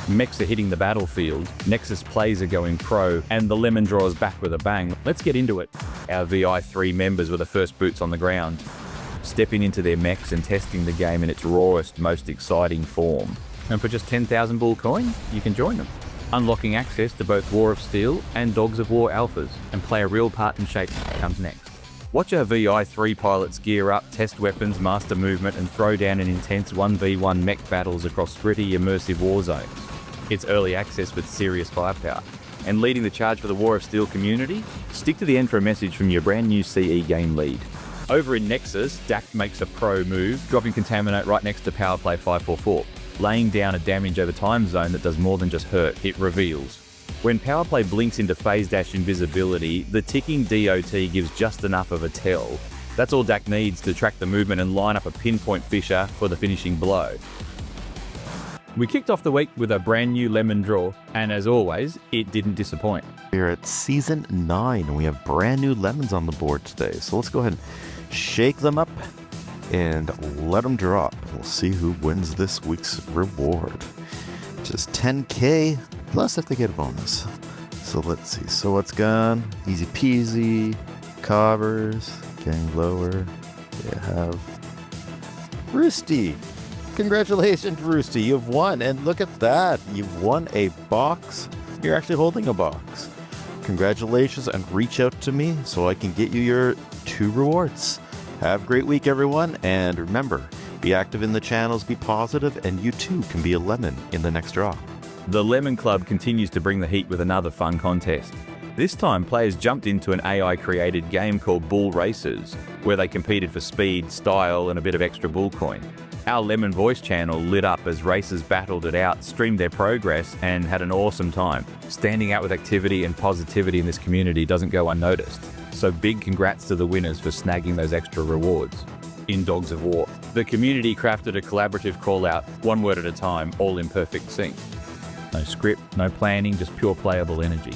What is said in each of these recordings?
Mechs are hitting the battlefield, Nexus plays are going pro, and the lemon draws back with a bang. Let's get into it. Our VI3 members were the first boots on the ground, stepping into their mechs and testing the game in its rawest, most exciting form. And for just 10,000 bull coin, you can join them, unlocking access to both War of Steel and Dogs of War alphas, and play a real part in shape comes next. Watch our VI3 pilots gear up, test weapons, master movement, and throw down in intense 1v1 mech battles across gritty, immersive war zones. It's early access with serious firepower. And leading the charge for the War of Steel community? Stick to the end for a message from your brand new CE game lead. Over in Nexus, Dak makes a pro move, dropping Contaminate right next to Powerplay 544, laying down a damage over time zone that does more than just hurt, it reveals. When Powerplay blinks into phase dash invisibility, the ticking DOT gives just enough of a tell. That's all Dak needs to track the movement and line up a pinpoint fisher for the finishing blow. We kicked off the week with a brand new lemon draw, and as always, it didn't disappoint. We're at Season 9, and we have brand new lemons on the board today. So let's go ahead and shake them up and let them drop. We'll see who wins this week's reward. Just 10K, plus if they get a bonus. So let's see. So what's gone? Easy peasy, Cobbers, getting lower. You have Roosty. Congratulations, Roosty. You've won. And look at that. You've won a box. You're actually holding a box. Congratulations, and reach out to me so I can get you your 2 rewards. Have a great week, everyone. And remember, be active in the channels, be positive, and you too can be a lemon in the next draw. The Lemon Club continues to bring the heat with another fun contest. This time, players jumped into an AI-created game called Bull Races, where they competed for speed, style, and a bit of extra bull coin. Our Lemon Voice channel lit up as racers battled it out, streamed their progress, and had an awesome time. Standing out with activity and positivity in this community doesn't go unnoticed. So big congrats to the winners for snagging those extra rewards. In Dogs of War, the community crafted a collaborative call-out, one word at a time, all in perfect sync. No script, no planning, just pure playable energy.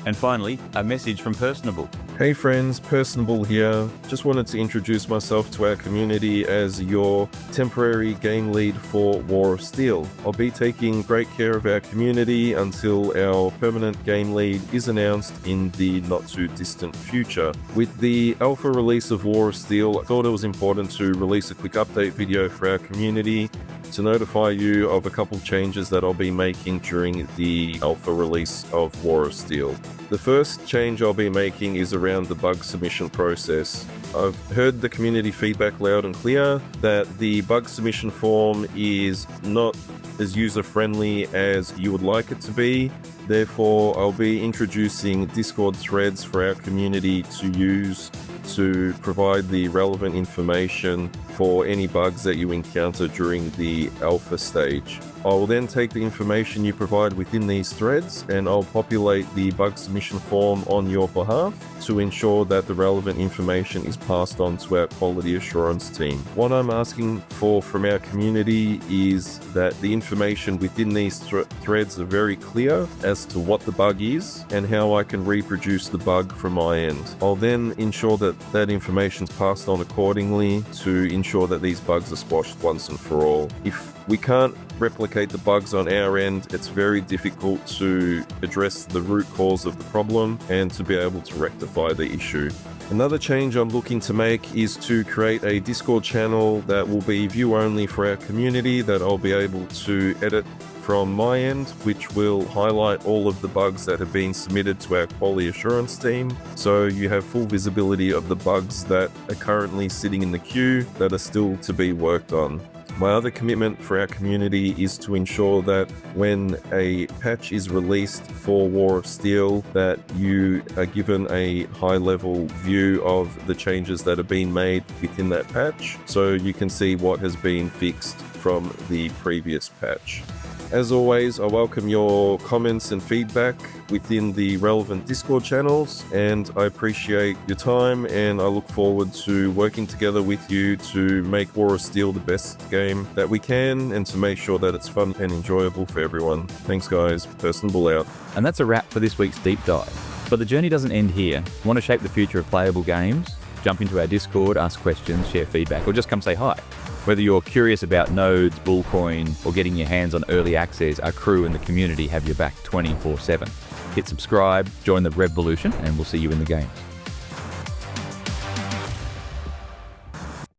And finally, a message from Personable. Hey friends, Personable here. Just wanted to introduce myself to our community as your temporary game lead for War of Steel. I'll be taking great care of our community until our permanent game lead is announced in the not too distant future. With the alpha release of War of Steel, I thought it was important to release a quick update video for our community to notify you of a couple changes that I'll be making during the alpha release of War of Steel. The first change I'll be making is around the bug submission process. I've heard the community feedback loud and clear that the bug submission form is not as user-friendly as you would like it to be. Therefore, I'll be introducing Discord threads for our community to use to provide the relevant information for any bugs that you encounter during the alpha stage. I will then take the information you provide within these threads and I'll populate the bug submission form on your behalf to ensure that the relevant information is passed on to our quality assurance team. What I'm asking for from our community is that the information within these threads are very clear as to what the bug is and how I can reproduce the bug from my end. I'll then ensure that that information is passed on accordingly to ensure that these bugs are squashed once and for all. If we can't replicate the bugs on our end, it's very difficult to address the root cause of the problem and to be able to rectify the issue. Another change I'm looking to make is to create a Discord channel that will be view only for our community that I'll be able to edit from my end, which will highlight all of the bugs that have been submitted to our quality assurance team. So you have full visibility of the bugs that are currently sitting in the queue that are still to be worked on. My other commitment for our community is to ensure that when a patch is released for War of Steel, that you are given a high-level view of the changes that have been made within that patch, so you can see what has been fixed from the previous patch. As always, I welcome your comments and feedback within the relevant Discord channels, and I appreciate your time, and I look forward to working together with you to make War of Steel the best game that we can, and to make sure that it's fun and enjoyable for everyone. Thanks guys, Personable out. And that's a wrap for this week's Deep Dive. But the journey doesn't end here. Want to shape the future of playable games? Jump into our Discord, ask questions, share feedback, or just come say hi. Whether you're curious about nodes, Bullcoin, or getting your hands on early access, our crew and the community have your back 24/7. Hit subscribe, join the revbullution, and we'll see you in the game.